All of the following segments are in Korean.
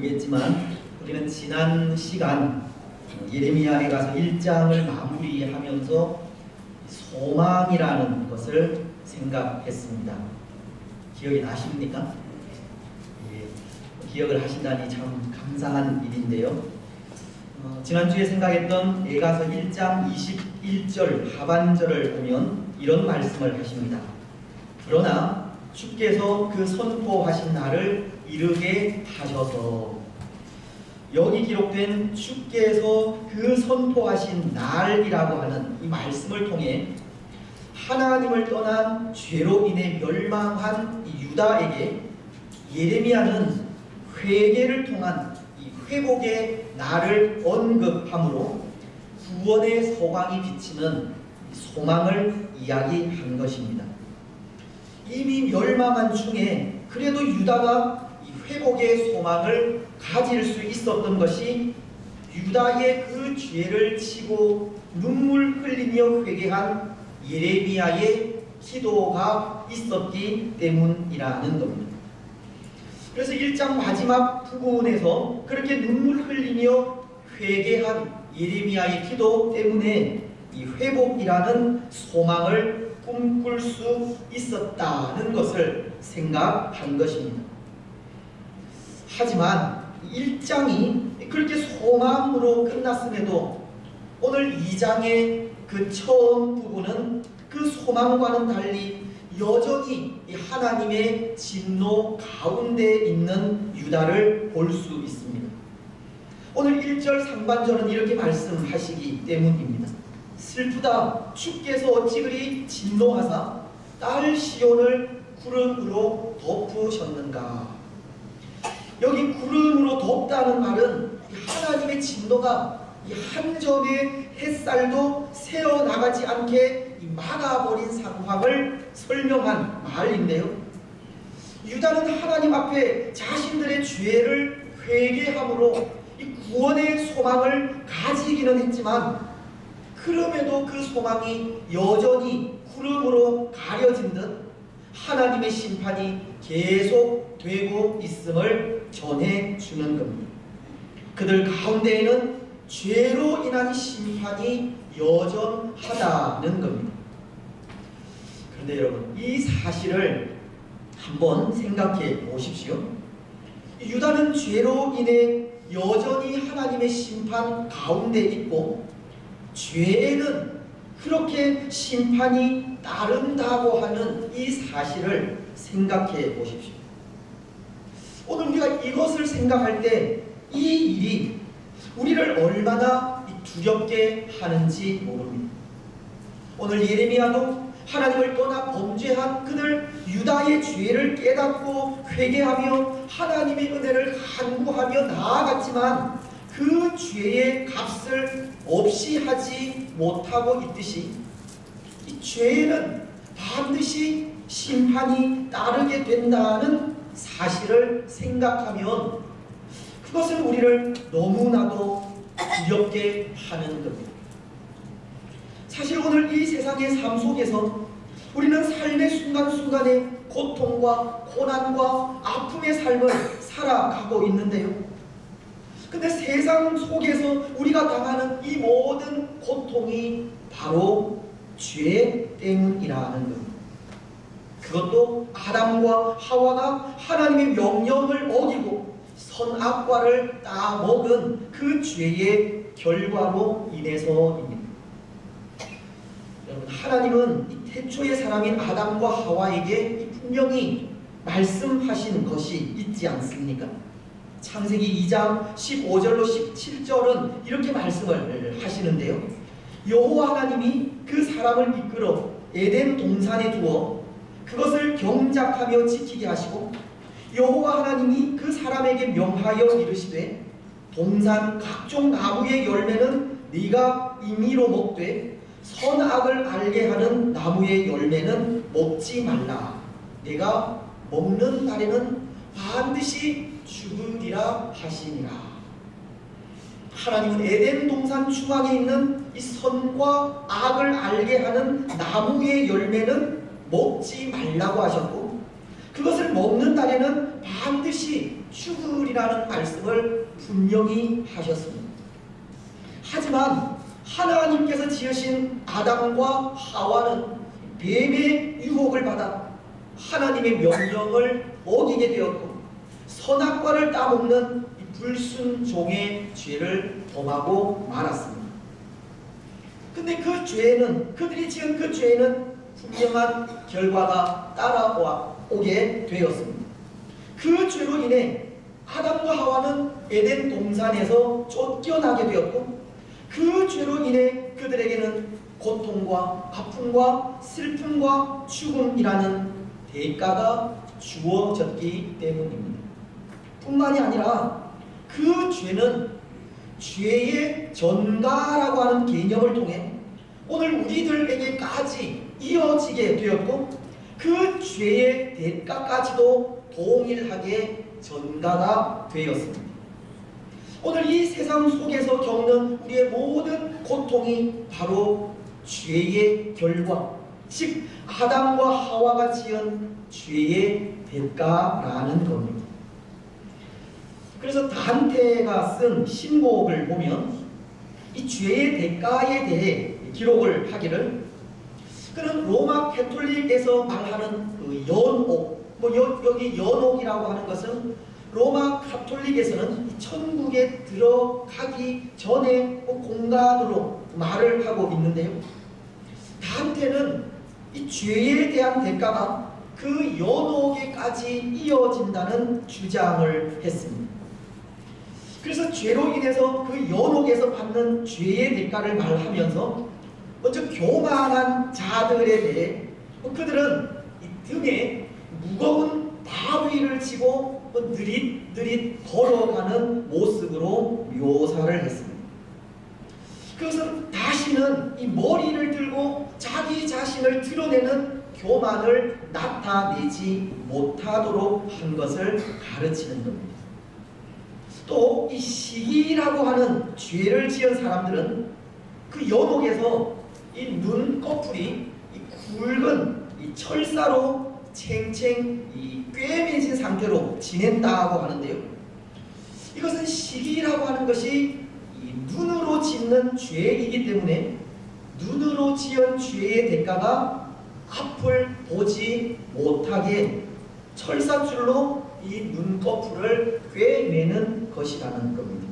모르겠지만 우리는 지난 시간 예레미야에 가서 1장을 마무리하면서 소망이라는 것을 생각했습니다. 기억이 나십니까? 예, 기억을 하신다니 참 감사한 일인데요. 지난주에 생각했던 에가서 1장 21절 하반절을 보면 이런 말씀을 하십니다. 그러나 주께서 그 선포하신 날을 이르게 하셔서, 여기 기록된 주께서 그 선포하신 날이라고 하는 이 말씀을 통해 하나님을 떠난 죄로 인해 멸망한 이 유다에게 예레미야는 회개를 통한 이 회복의 날을 언급함으로 구원의 소망이 비치는 소망을 이야기한 것입니다. 이미 멸망한 중에 그래도 유다가 이 회복의 소망을 가질 수 있었던 것이 유다의 그 죄를 치고 눈물 흘리며 회개한 예레미야의 기도가 있었기 때문이라는 겁니다. 그래서 1장 마지막 부분에서 그렇게 눈물 흘리며 회개한 예레미야의 기도 때문에 이 회복이라는 소망을 꿈꿀 수 있었다는 것을 생각한 것입니다. 하지만 1장이 그렇게 소망으로 끝났음에도 오늘 2장의 그 처음 부분은 그 소망과는 달리 여전히 하나님의 진노 가운데 있는 유다를 볼 수 있습니다. 오늘 1절 상반절은 이렇게 말씀하시기 때문입니다. 슬프다, 주께서 어찌 그리 진노하사 딸 시온을 구름으로 덮으셨는가. 여기 구름으로 덮다는 말은 하나님의 진노가 이 한 점의 햇살도 새어나가지 않게 막아버린 상황을 설명한 말인데요. 유다는 하나님 앞에 자신들의 죄를 회개함으로 이 구원의 소망을 가지기는 했지만, 그럼에도 그 소망이 여전히 구름으로 가려진 듯 하나님의 심판이 계속되고 있음을 전해주는 겁니다. 그들 가운데에는 죄로 인한 심판이 여전하다는 겁니다. 그런데 여러분, 이 사실을 한번 생각해 보십시오. 유다는 죄로 인해 여전히 하나님의 심판 가운데 있고, 죄에는 그렇게 심판이 따른다고 하는 이 사실을 생각해 보십시오. 오늘 우리가 이것을 생각할 때 이 일이 우리를 얼마나 두렵게 하는지 모릅니다. 오늘 예레미야도 하나님을 떠나 범죄한 그들 유다의 죄를 깨닫고 회개하며 하나님의 은혜를 간구하며 나아갔지만 그 죄의 값을 없이 하지 못하고 있듯이 이 죄에는 반드시 심판이 따르게 된다는 사실을 생각하면 그것은 우리를 너무나도 두렵게 하는 겁니다. 사실 오늘 이 세상의 삶 속에서 우리는 삶의 순간순간에 고통과 고난과 아픔의 삶을 살아가고 있는데요. 근데 세상 속에서 우리가 당하는 이 모든 고통이 바로 죄 때문이라는 겁니다. 그것도 아담과 하와가 하나님의 명령을 어기고 선악과를 따먹은 그 죄의 결과로 인해서입니다. 여러분, 하나님은 이 태초의 사람인 아담과 하와에게 분명히 말씀하신 것이 있지 않습니까? 창세기 2장 15절로 17절은 이렇게 말씀을 하시는데요. 여호와 하나님이 그 사람을 이끌어 에덴 동산에 두어 그것을 경작하며 지키게 하시고, 여호와 하나님이 그 사람에게 명하여 이르시되 동산 각종 나무의 열매는 네가 임의로 먹되 선악을 알게 하는 나무의 열매는 먹지 말라. 내가 먹는 날에는 반드시 죽으리라 하시니라. 하나님은 에덴 동산 중앙에 있는 이 선과 악을 알게 하는 나무의 열매는 먹지 말라고 하셨고, 그것을 먹는 날에는 반드시 죽으리라는 말씀을 분명히 하셨습니다. 하지만 하나님께서 지으신 아담과 하와는 뱀의 유혹을 받아 하나님의 명령을 어기게 되었고 선악과를 따먹는 불순종의 죄를 범하고 말았습니다. 근데 그 죄는, 그들이 지은 그 죄는 분명한 결과가 따라오게 되었습니다. 그 죄로 인해 아담과 하와는 에덴 동산에서 쫓겨나게 되었고 그 죄로 인해 그들에게는 고통과 아픔과 슬픔과 죽음이라는 대가가 주어졌기 때문입니다. 뿐만이 아니라 그 죄는 죄의 전가라고 하는 개념을 통해 오늘 우리들에게까지 이어지게 되었고 그 죄의 대가까지도 동일하게 전가가 되었습니다. 오늘 이 세상 속에서 겪는 우리의 모든 고통이 바로 죄의 결과, 즉 아담과 하와가 지은 죄의 대가라는 겁니다. 그래서 단테가 쓴 신곡을 보면 이 죄의 대가에 대해 기록을 하기를, 그는 로마 캐톨릭에서 말하는 그 연옥, 여기 연옥이라고 하는 것은 로마 가톨릭에서는 천국에 들어가기 전에 공간으로 말을 하고 있는데요. 단테는 이 죄에 대한 대가가 그 연옥에까지 이어진다는 주장을 했습니다. 그래서 죄로 인해서 그 연옥에서 받는 죄의 대가를 말하면서 먼저 교만한 자들에 대해 그들은 이 등에 무거운 바위를 지고 느릿느릿 걸어가는 모습으로 묘사를 했습니다. 그것은 다시는 이 머리를 들고 자기 자신을 드러내는 교만을 나타내지 못하도록 한 것을 가르치는 겁니다. 또 이 시기라고 하는 죄를 지은 사람들은 그 연옥에서 이 눈꺼풀이 이 굵은 이 철사로 챙챙 꿰매진 상태로 지낸다고 하는데요. 이것은 시기라고 하는 것이 이 눈으로 짓는 죄이기 때문에 눈으로 지은 죄의 대가가 앞을 보지 못하게 철사줄로 이 눈꺼풀을 꿰매는 것이라는 겁니다.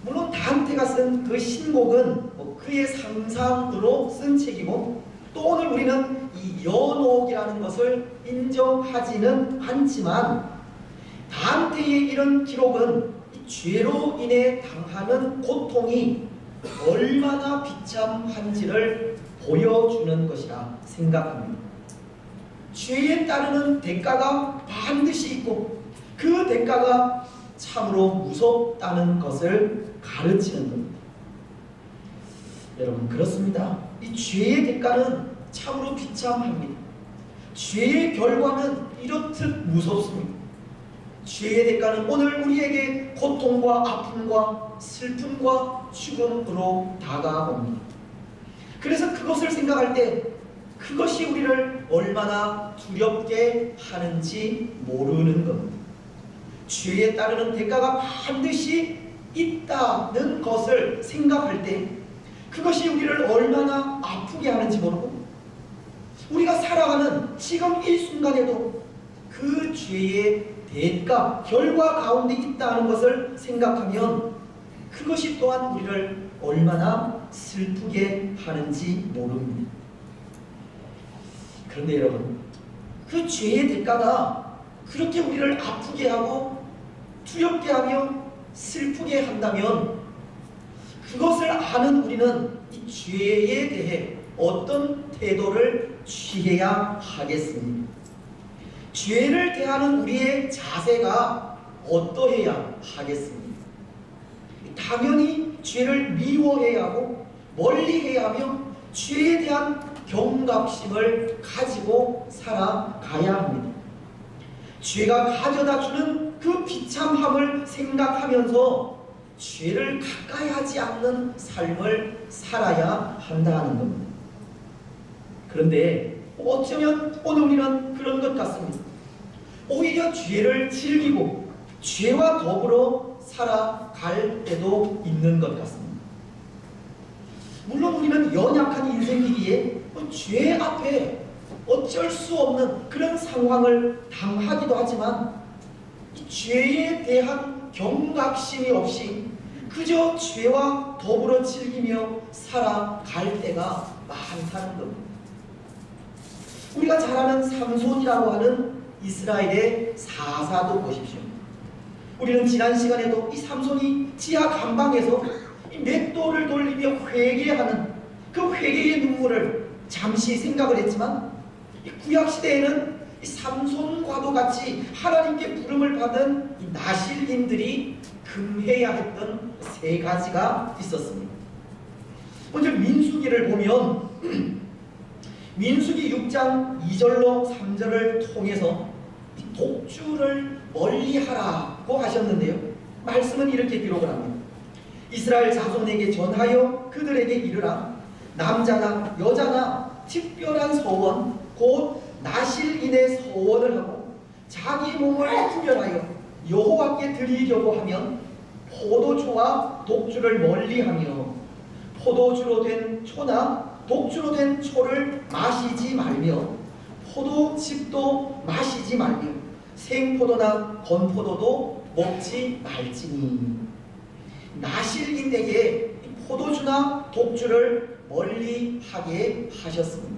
물론 단테가 쓴 그 신곡은 그의 상상으로 쓴 책이고 또 오늘 우리는 이 연옥이라는 것을 인정하지는 않지만 단테의 이런 기록은 이 죄로 인해 당하는 고통이 얼마나 비참한지를 보여주는 것이라 생각합니다. 죄에 따르는 대가가 반드시 있고 그 대가가 참으로 무섭다는 것을 가르치는 겁니다. 여러분, 그렇습니다. 이 죄의 대가는 참으로 비참합니다. 죄의 결과는 이렇듯 무섭습니다. 죄의 대가는 오늘 우리에게 고통과 아픔과 슬픔과 죽음으로 다가옵니다. 그래서 그것을 생각할 때 그것이 우리를 얼마나 두렵게 하는지 모르는 겁니다. 죄에 따르는 대가가 반드시 있다는 것을 생각할 때 그것이 우리를 얼마나 아프게 하는지 모르고 우리가 살아가는 지금 이 순간에도 그 죄의 대가, 결과 가운데 있다는 것을 생각하면 그것이 또한 우리를 얼마나 슬프게 하는지 모릅니다. 그런데 여러분, 그 죄의 대가가 그렇게 우리를 아프게 하고 두렵게 하며 슬프게 한다면 그것을 아는 우리는 이 죄에 대해 어떤 태도를 취해야 하겠습니까? 죄를 대하는 우리의 자세가 어떠해야 하겠습니까? 당연히 죄를 미워해야 하고 멀리해야 하며 죄에 대한 경각심을 가지고 살아가야 합니다. 죄가 가져다주는 그 비참함을 생각하면서 죄를 가까이 하지 않는 삶을 살아야 한다는 겁니다. 그런데 어쩌면 오늘 우리는 그런 것 같습니다. 오히려 죄를 즐기고 죄와 더불어 살아갈 때도 있는 것 같습니다. 물론 우리는 연약한 인생이기에 죄 앞에 어쩔 수 없는 그런 상황을 당하기도 하지만 이 죄에 대한 경각심이 없이 그저 죄와 더불어 즐기며 살아갈 때가 많다는 겁니다. 우리가 잘 아는 삼손이라고 하는 이스라엘의 사사도 보십시오. 우리는 지난 시간에도 이 삼손이 지하 감방에서 이 맷돌을 돌리며 회개하는 그 회개의 눈물을 잠시 생각을 했지만, 이 구약시대에는 이 삼손과도 같이 하나님께 부름을 받은 이 나실인들이 금해야 했던 세 가지가 있었습니다. 먼저 민수기를 보면 민수기 6장 2절로 3절을 통해서 독주를 멀리하라고 하셨는데요, 말씀은 이렇게 기록을 합니다. 이스라엘 자손에게 전하여 그들에게 이르라. 남자나 여자나 특별한 서원 곧 나실인의 서원을 하고 자기 몸을 구별하여 여호와께 드리려고 하면 포도주와 독주를 멀리하며 포도주로 된 초나 독주로 된 초를 마시지 말며 포도즙도 마시지 말며 생포도나 건포도도 먹지 말지니. 나실인에게 포도주나 독주를 멀리하게 하셨습니다.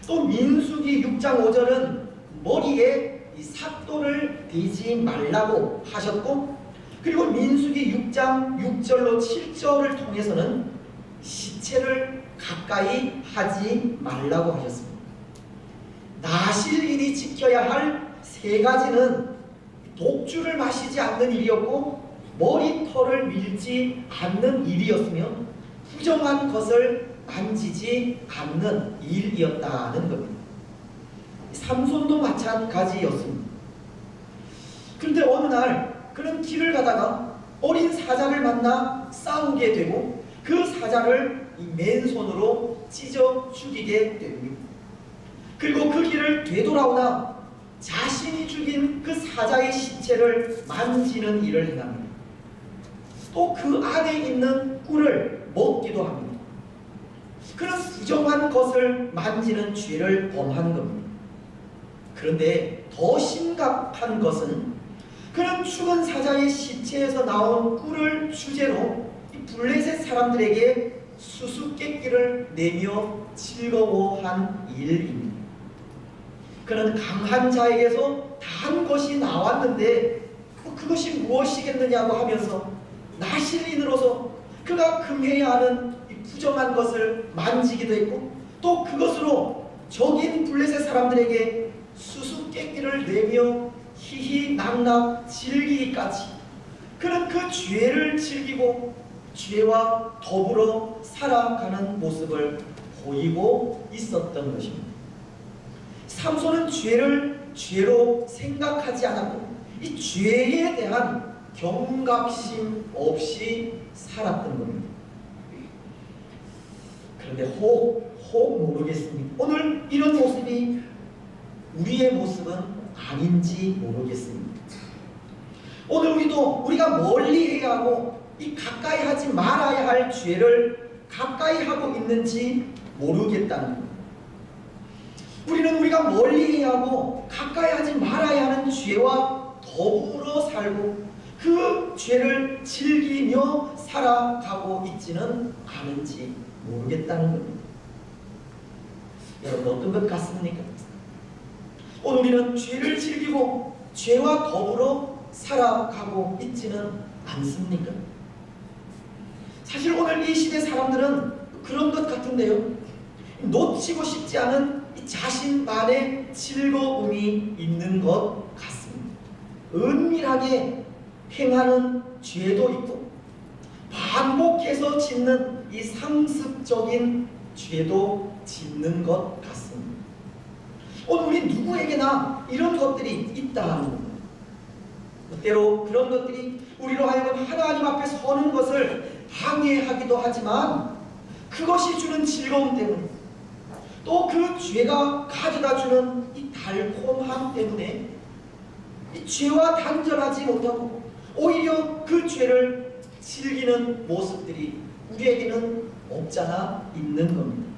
또 민수기 6장 5절은 머리에 이 삭도를 대지 말라고 하셨고, 그리고 민수기 6장 6절로 7절을 통해서는 시체를 가까이 하지 말라고 하셨습니다. 나실인이 지켜야 할 세 가지는 독주를 마시지 않는 일이었고 머리털을 밀지 않는 일이었으며 부정한 것을 만지지 않는 일이었다는 겁니다. 삼손도 마찬가지였습니다. 그런데 어느 날 그런 길을 가다가 어린 사자를 만나 싸우게 되고 그 사자를 이 맨손으로 찢어 죽이게 됩니다. 그리고 그 길을 되돌아오나 자신이 죽인 그 사자의 시체를 만지는 일을 행합니다. 또 그 안에 있는 꿀을 먹기도 합니다. 그런 부정한 것을 만지는 죄를 범한 겁니다. 그런데 더 심각한 것은 그런 죽은 사자의 시체에서 나온 꿀을 주제로 이 블레셋 사람들에게 수수께끼를 내며 즐거워한 일입니다. 그는 강한 자에게서 단 것이 나왔는데 그것이 무엇이겠느냐고 하면서 나실인으로서 그가 금해야 하는 이 부정한 것을 만지기도 했고 또 그것으로 적인 블레셋 사람들에게 수수께끼를 내며 희희낙낙 즐기기까지 그는 그 죄를 즐기고 죄와 더불어 살아가는 모습을 보이고 있었던 것입니다. 삼손은 죄를 죄로 생각하지 않았고 이 죄에 대한 경각심 없이 살았던 겁니다. 그런데 혹 모르겠습니다. 오늘 이런 모습이 우리의 모습은 아닌지 모르겠습니다. 오늘 우리가 멀리 해야 하고 이 가까이 하지 말아야 할 죄를 가까이 하고 있는지 모르겠다는 겁니다. 우리는 우리가 멀리 해야 하고 가까이 하지 말아야 하는 죄와 더불어 살고 그 죄를 즐기며 살아가고 있지는 않은지 모르겠다는 겁니다. 여러분 어떤 것 같습니까? 오늘 우리는 죄를 즐기고 죄와 더불어 살아가고 있지는 않습니까? 사실 오늘 이 시대 사람들은 그런 것 같은데요, 놓치고 싶지 않은 자신만의 즐거움이 있는 것 같습니다. 은밀하게 행하는 죄도 있고 반복해서 짓는 이 상습적인 죄도 짓는 것 같습니다. 오늘 우리 누구에게나 이런 것들이 있다는 겁니다. 때로 그런 것들이 우리로 하여금 하나님 앞에 서는 것을 방해하기도 하지만 그것이 주는 즐거움 때문에 또 그 죄가 가져다 주는 이 달콤함 때문에 이 죄와 단절하지 못하고 오히려 그 죄를 즐기는 모습들이 우리에게는 없잖아 있는 겁니다.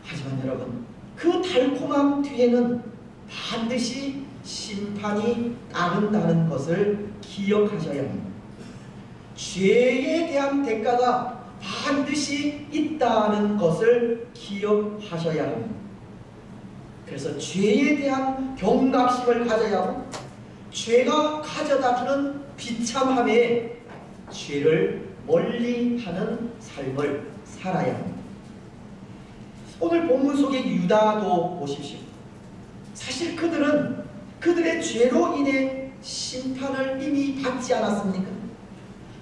하지만 여러분, 그 달콤함 뒤에는 반드시 심판이 따른다는 것을 기억하셔야 합니다. 죄에 대한 대가가 반드시 있다는 것을 기억하셔야 합니다. 그래서 죄에 대한 경각심을 가져야 하고, 죄가 가져다주는 비참함에 죄를 멀리하는 삶을 살아야 합니다. 오늘 본문 속의 유다도 보십시오. 사실 그들은 그들의 죄로 인해 심판을 이미 받지 않았습니까?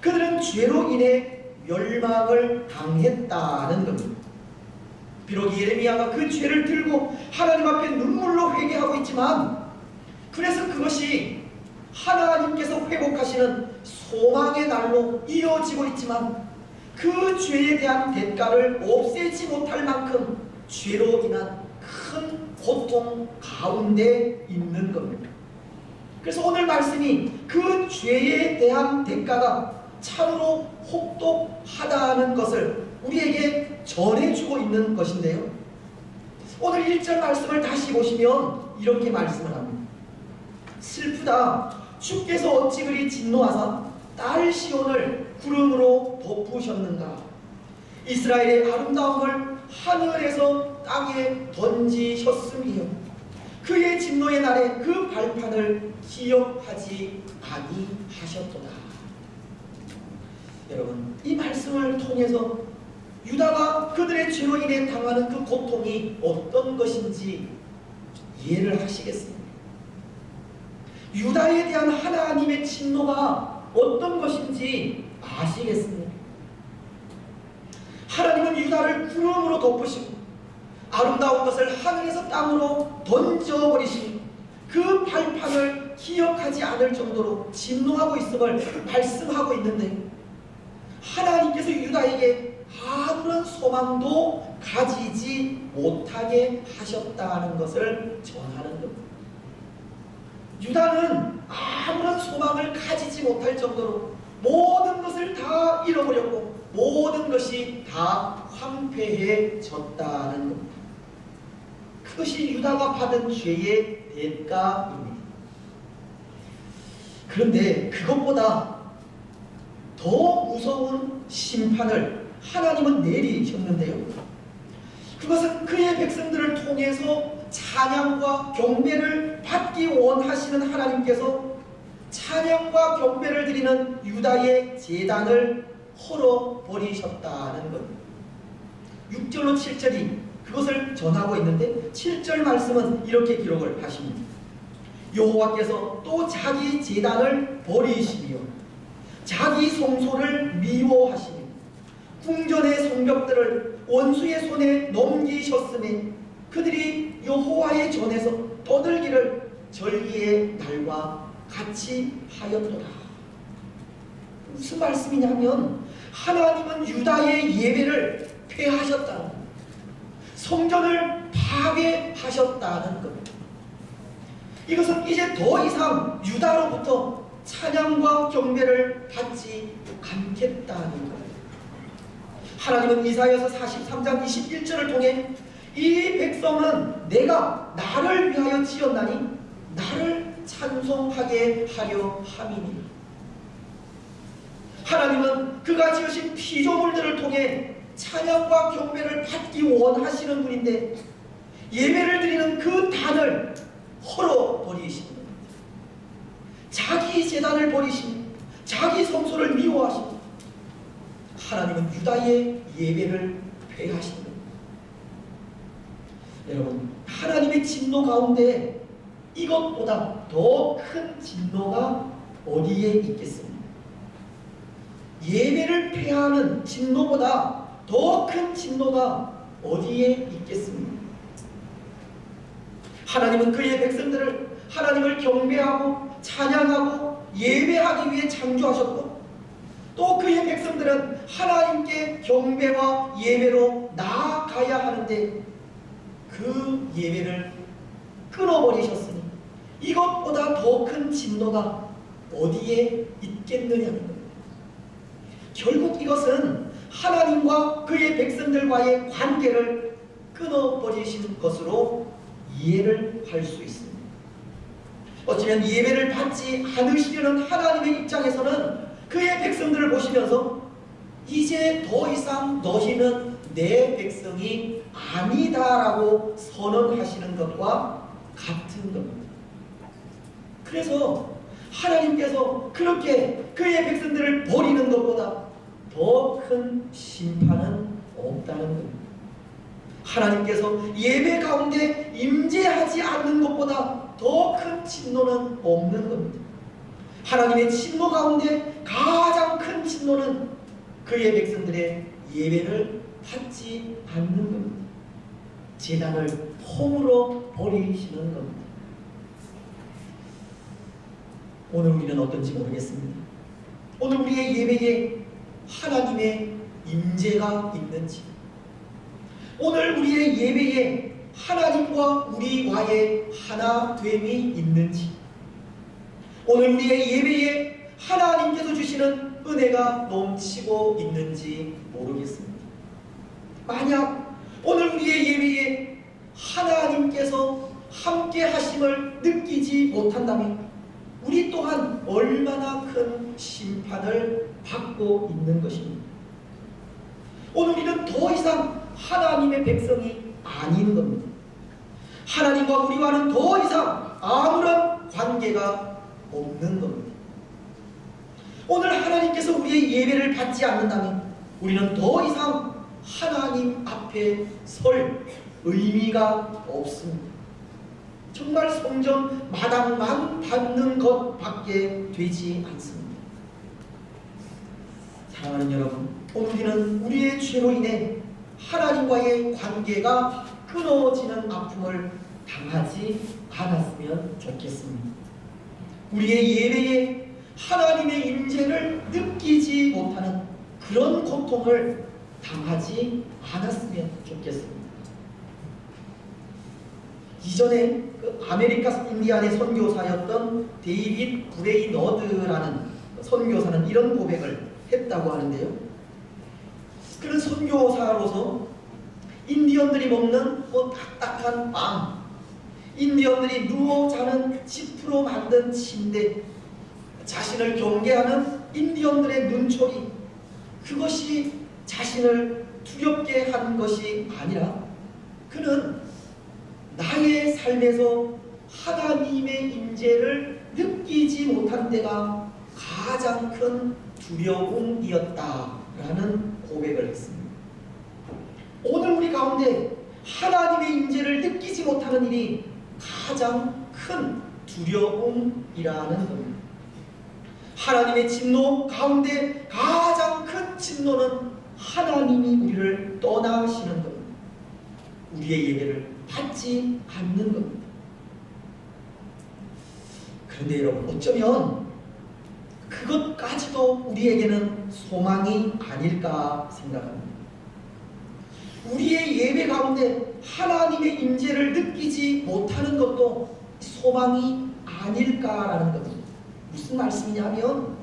그들은 죄로 인해 멸망을 당했다는 겁니다. 비록 예레미야가 그 죄를 들고 하나님 앞에 눈물로 회개하고 있지만, 그래서 그것이 하나님께서 회복하시는 소망의 날로 이어지고 있지만, 그 죄에 대한 대가를 없애지 못할 만큼 죄로 인한 큰 고통 가운데 있는 겁니다. 그래서 오늘 말씀이 그 죄에 대한 대가가 참으로 혹독하다는 것을 우리에게 전해주고 있는 것인데요, 오늘 1절 말씀을 다시 보시면 이렇게 말씀을 합니다. 슬프다, 주께서 어찌 그리 진노하사 딸 시온을 구름으로 덮으셨는가. 이스라엘의 아름다움을 하늘에서 땅에 던지셨음이요, 그의 진노의 날에 그 발판을 기억하지 아니하셨도다. 여러분, 이 말씀을 통해서 유다가 그들의 죄로 인해 당하는 그 고통이 어떤 것인지 이해를 하시겠습니까? 유다에 대한 하나님의 진노가 어떤 것인지 아시겠습니까? 하나님은 유다를 구름으로 덮으시고 아름다운 것을 하늘에서 땅으로 던져버리시고 그 발판을 기억하지 않을 정도로 진노하고 있음을 말씀하고 있는데, 하나님께서 유다에게 아무런 소망도 가지지 못하게 하셨다는 것을 전하는 겁니다. 유다는 아무런 소망을 가지지 못할 정도로 모든 것을 다 잃어버렸고 모든 것이 다 황폐해졌다는 겁니다. 그것이 유다가 받은 죄의 대가입니다. 그런데 그것보다 더 무서운 심판을 하나님은 내리셨는데요, 그것은 그의 백성들을 통해서 찬양과 경배를 받기 원하시는 하나님께서 찬양과 경배를 드리는 유다의 제단을 헐어버리셨다는 것. 6절로 7절이 그것을 전하고 있는데, 7절 말씀은 이렇게 기록을 하십니다. 여호와께서 또 자기 제단을 버리시며 자기 성소를 미워하시며 궁전의 성벽들을 원수의 손에 넘기셨으니 그들이 여호와의 전에서 떠들기를 절기의 날과 같이 하였도다. 무슨 말씀이냐면, 하나님은 유다의 예배를 폐하셨다는, 성전을 파괴하셨다는 겁니다. 이것은 이제 더 이상 유다로부터 찬양과 경배를 받지 않겠다는 거예요. 하나님은 이사야서 43장 21절을 통해 이 백성은 내가 나를 위하여 지었나니 나를 찬송하게 하려 함이니, 하나님은 그가 지으신 피조물들을 통해 찬양과 경배를 받기 원하시는 분인데, 예배를 드리는 그 단을 헐어버리시는 겁니다. 자기 제단을 버리시며 자기 성소를 미워하시며 하나님은 유다의 예배를 폐하시는 겁니다. 여러분, 하나님의 진노 가운데 이것보다 더 큰 진노가 어디에 있겠습니까? 예배를 폐하는 진노보다 더 큰 진노가 어디에 있겠습니까? 하나님은 그의 백성들을 하나님을 경배하고 찬양하고 예배하기 위해 창조하셨고, 또 그의 백성들은 하나님께 경배와 예배로 나아가야 하는데 그 예배를 끊어버리셨으니 이것보다 더 큰 진노가 어디에 있겠느냐는 겁니다. 결국 이것은 하나님과 그의 백성들과의 관계를 끊어버리신 것으로 이해를 할 수 있습니다. 어쩌면 예배를 받지 않으시려는 하나님의 입장에서는 그의 백성들을 보시면서 이제 더 이상 너희는 내 백성이 아니다라고 선언하시는 것과 같은 겁니다. 그래서 하나님께서 그렇게 그의 백성들을 버리는 것보다 더 큰 심판은 없다는 겁니다. 하나님께서 예배 가운데 임재하지 않는 것보다 더 큰 진노는 없는 겁니다. 하나님의 진노 가운데 가장 큰 진노는 그의 백성들의 예배를 받지 않는 겁니다. 제단을 허물어 버리시는 겁니다. 오늘 우리는 어떤지 모르겠습니다. 오늘 우리의 예배에 하나님의 임재가 있는지, 오늘 우리의 예배에 하나님과 우리와의 하나됨이 있는지, 오늘 우리의 예배에 하나님께서 주시는 은혜가 넘치고 있는지 모르겠습니다. 만약 오늘 우리의 예배에 하나님께서 함께 하심을 느끼지 못한다면 우리 또한 얼마나 큰 심판을 받고 있는 것입니다. 오늘 우리는 더 이상 하나님의 백성이 아닌 겁니다. 하나님과 우리와는 더 이상 아무런 관계가 없는 겁니다. 오늘 하나님께서 우리의 예배를 받지 않는다면 우리는 더 이상 하나님 앞에 설 의미가 없습니다. 정말 성전 마당만 밟는 것밖에 되지 않습니다. 사랑하는 여러분, 오늘 우리는 우리의 죄로 인해 하나님과의 관계가 끊어지는 아픔을 당하지 않았으면 좋겠습니다. 우리의 예배에 하나님의 임재를 느끼지 못하는 그런 고통을 당하지 않았으면 좋겠습니다. 이전에 그 아메리카 인디안의 선교사였던 데이빗 브레이너드라는 선교사는 이런 고백을 했다고 하는데요. 그는 선교사로서 인디언들이 먹는 딱딱한 빵, 인디언들이 누워 자는 지프로 만든 침대, 자신을 경계하는 인디언들의 눈초리, 그것이 자신을 두렵게 한 것이 아니라 그는 나의 삶에서 하나님의 임재를 느끼지 못한 때가 가장 큰 두려움이었다라는 고백을 했습니다. 오늘 우리 가운데 하나님의 임재를 느끼지 못하는 일이 가장 큰 두려움이라는 겁니다. 하나님의 진노 가운데 가장 큰 진노는 하나님이 우리를 떠나시는 겁니다. 우리의 예배를 받지 않는 겁니다. 그런데 여러분, 어쩌면 그것까지도 우리에게는 소망이 아닐까 생각합니다. 우리의 예배 가운데 하나님의 임재를 느끼지 못하는 것도 소망이 아닐까라는 겁니다. 무슨 말씀이냐면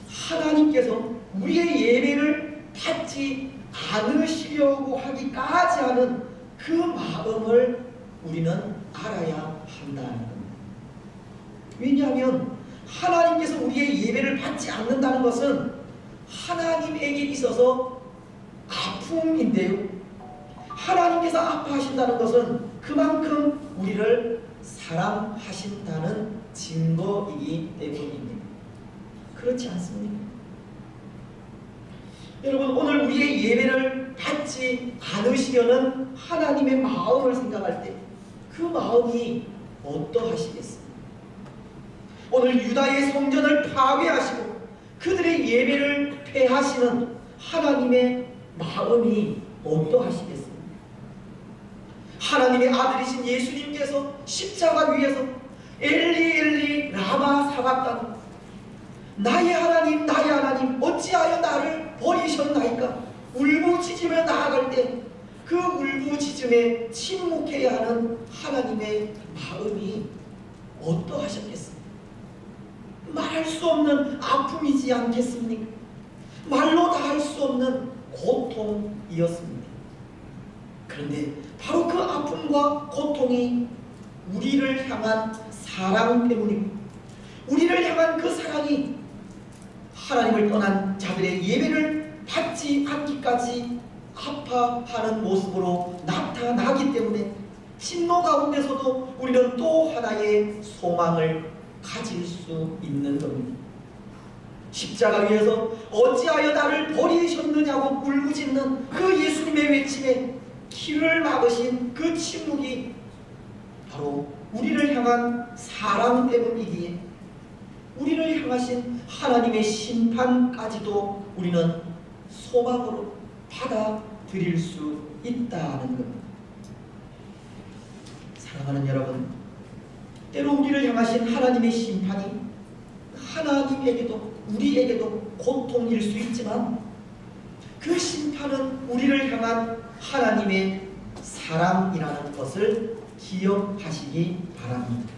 하나님께서 우리의 예배를 받지 않으시려고 하기까지 하는 그 마음을 우리는 알아야 한다는 겁니다. 왜냐하면 하나님께서 우리의 예배를 받지 않는다는 것은 하나님에게 있어서 아픔인데요, 하나님께서 아파하신다는 것은 그만큼 우리를 사랑하신다는 증거이기 때문입니다. 그렇지 않습니까? 여러분, 오늘 우리의 예배를 받지 않으시려는 하나님의 마음을 생각할 때 그 마음이 어떠하시겠습니까? 오늘 유다의 성전을 파괴하시고 그들의 예배를 폐하시는 하나님의 마음이 어떠하시겠습니까? 하나님의 아들이신 예수님께서 십자가 위에서 엘리 엘리 라마 사박다니, 나의 하나님 어찌하여 나를 버리셨나이까 울부짖으며 나아갈 때 그 울부짖음에 침묵해야 하는 하나님의 마음이 어떠하셨겠습니까? 말할 수 없는 아픔이지 않겠습니까? 말로 다 할 수 없는 고통이었습니다. 그런데 바로 그 아픔과 고통이 우리를 향한 사랑 때문이고, 우리를 향한 그 사랑이 하나님을 떠난 자들의 예배를 받지 않기까지 아파하는 모습으로 나타나기 때문에 진노 가운데서도 우리는 또 하나의 소망을 가질 수 있는 겁니다. 십자가 위에서 어찌하여 나를 버리셨느냐고 울부짖는 그 예수님의 외침에 귀를 막으신 그 침묵이 바로 우리를 향한 사랑 때문이기에 우리를 향하신 하나님의 심판까지도 우리는 소망으로 받아들일 수 있다는 겁니다. 사랑하는 여러분, 때로 우리를 향하신 하나님의 심판이 하나님에게도 우리에게도 고통일 수 있지만 그 심판은 우리를 향한 하나님의 사랑이라는 것을 기억하시기 바랍니다.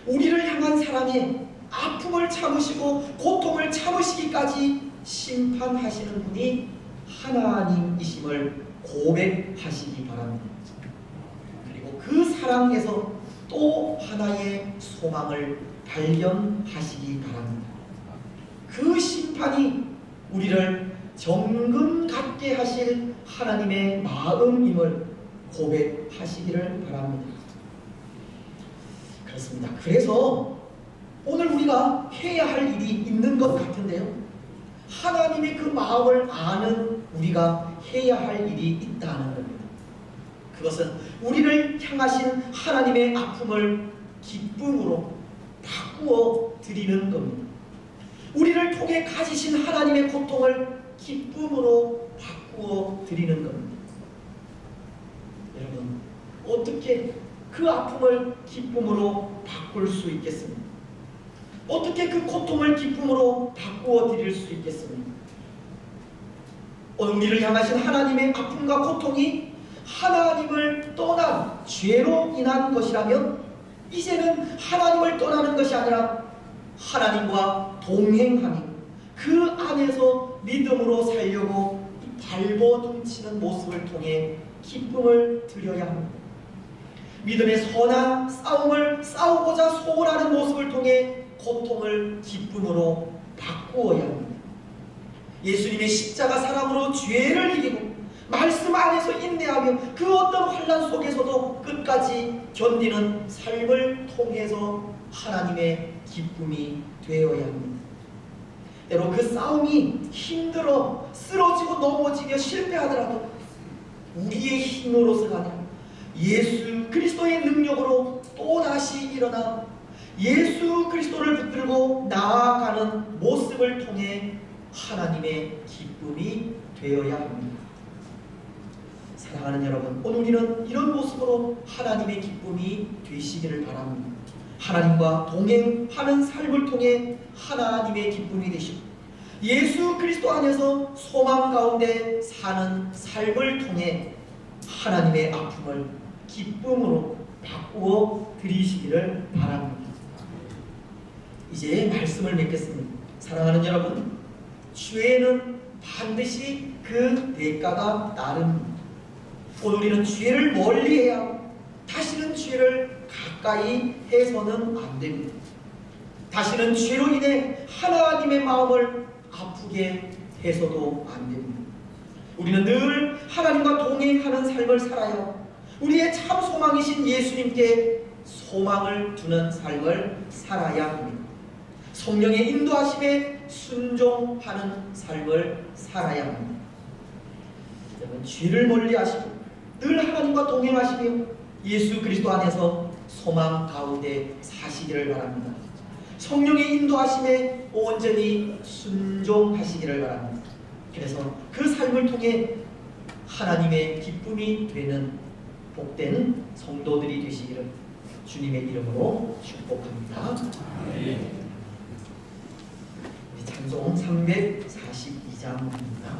우리를 향한 사랑에 아픔을 참으시고 고통을 참으시기까지 심판하시는 분이 하나님이심을 고백하시기 바랍니다. 그리고 그 사랑에서 또 하나의 소망을 발견하시기 바랍니다. 그 심판이 우리를 정금 갖게 하실 하나님의 마음임을 고백하시기를 바랍니다. 그렇습니다. 그래서 오늘 우리가 해야 할 일이 있는 것 같은데요, 하나님의 그 마음을 아는 우리가 해야 할 일이 있다는 겁니다. 그것은 우리를 향하신 하나님의 아픔을 기쁨으로 바꾸어 드리는 겁니다. 우리를 통해 가지신 하나님의 고통을 기쁨으로 바꾸어 드리는 겁니다. 여러분, 어떻게 그 아픔을 기쁨으로 바꿀 수 있겠습니까? 어떻게 그 고통을 기쁨으로 바꾸어 드릴 수 있겠습니까? 오늘 우리를 향하신 하나님의 아픔과 고통이 하나님을 떠난 죄로 인한 것이라면 이제는 하나님을 떠나는 것이 아니라 하나님과 동행하며 그 안에서 믿음으로 살려고 발버둥치는 모습을 통해 기쁨을 드려야 합니다. 믿음의 선한 싸움을 싸우고자 소홀하는 모습을 통해 고통을 기쁨으로 바꾸어야 합니다. 예수님의 십자가 사랑으로 죄를 이기고 말씀 안에서 인내하며 그 어떤 환난 속에서도 끝까지 견디는 삶을 통해서 하나님의 기쁨이 되어야 합니다. 때로 그 싸움이 힘들어 쓰러지고 넘어지며 실패하더라도 우리의 힘으로서가 아니라 예수 그리스도의 능력으로 또다시 일어나 예수 그리스도를 붙들고 나아가는 모습을 통해 하나님의 기쁨이 되어야 합니다. 사랑하는 여러분, 오늘 우리는 이런 모습으로 하나님의 기쁨이 되시기를 바랍니다. 하나님과 동행하는 삶을 통해 하나님의 기쁨이 되시고 예수 그리스도 안에서 소망 가운데 사는 삶을 통해 하나님의 아픔을 기쁨으로 바꾸어 드리시기를 바랍니다. 이제 말씀을 맺겠습니다. 사랑하는 여러분, 죄는 반드시 그 대가가 따릅니다. 오늘 우리는 죄를 멀리해야 하고 다시는 죄를 가까이 해서는 안 됩니다. 다시는 죄로 인해 하나님의 마음을 아프게 해서도 안 됩니다. 우리는 늘 하나님과 동행하는 삶을 살아야 우리의 참 소망이신 예수님께 소망을 두는 삶을 살아야 합니다. 성령의 인도하심에 순종하는 삶을 살아야 합니다. 여러분, 죄를 멀리하시고 늘 하나님과 동행하시며 예수 그리스도 안에서 소망 가운데 사시기를 바랍니다. 성령의 인도하심에 온전히 순종하시기를 바랍니다. 그래서 그 삶을 통해 하나님의 기쁨이 되는 복된 성도들이 되시기를 주님의 이름으로 축복합니다. 찬송 342장입니다.